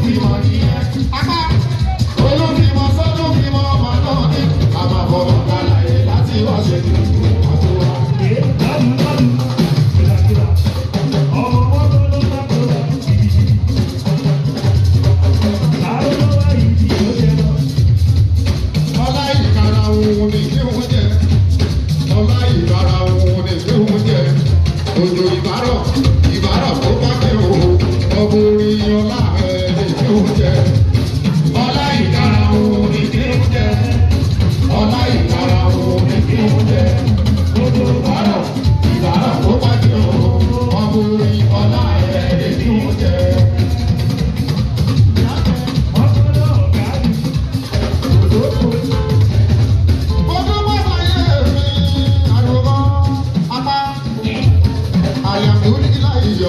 olùfimọ̀ nìyẹn. Apá olùfimọ̀ sọ́dúnfimọ̀ ọmọ náà ní àbàbọ̀ ọ̀gálàyé láti wọ́n ṣe kí wọ́n tó wá. Ọlá ìkara òun ni kí wọ́n jẹ. Ọlá ìkara òun ni kí wọ́n jẹ. Òjò ìbárọ̀ tó bá kẹ́ o. Ọmọ orin ọlá ẹ̀ ni kí wọ́n jẹ. Ọlá ìkara òun ni kí wọ́n jẹ. Ọlá ìkara òun ni kí wọ́n jẹ. Òjò ìbárọ̀ tó bá kẹ́ o. Ọmọ orin ọlá ẹ̀ ni kí wọ́n jẹ.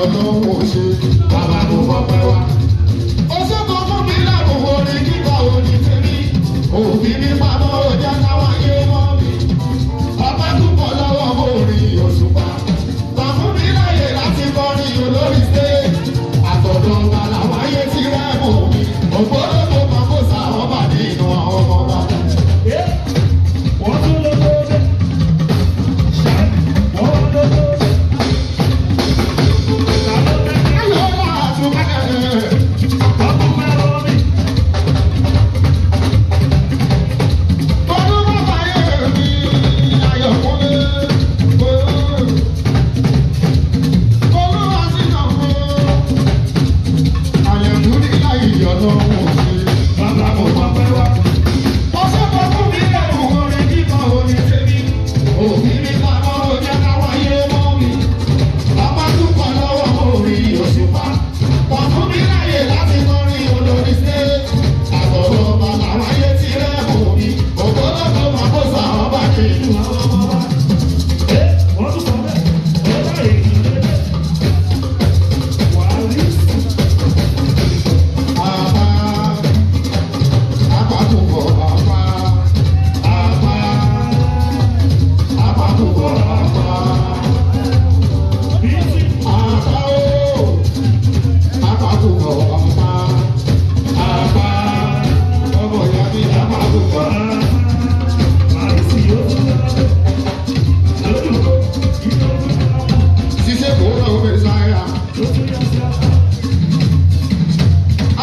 Ọlọ́run ṣe bàbá kò fọpẹ́ wá. Ó ṣètò fún mi lákòókò orin kíkọ orin tèmi. Òfin mi pamọ́ ọjà táwọn ayé mọ́ mi. Ọpẹ́ púpọ̀ lọ́wọ́ orin Òṣùpá. Gbà fún mi láyè láti kọrin olórí ṣe. Àtọ̀dọ̀ ọba làwọn ayé ti rẹ́ mọ̀ mi. Ògbóró tó kàn kó sàwọn bà nínú àwọn ọmọ wa. Wọ́n tún lọ lóde. Wọ́n lọ lóde.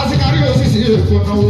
Asikari osisi èkó náwó.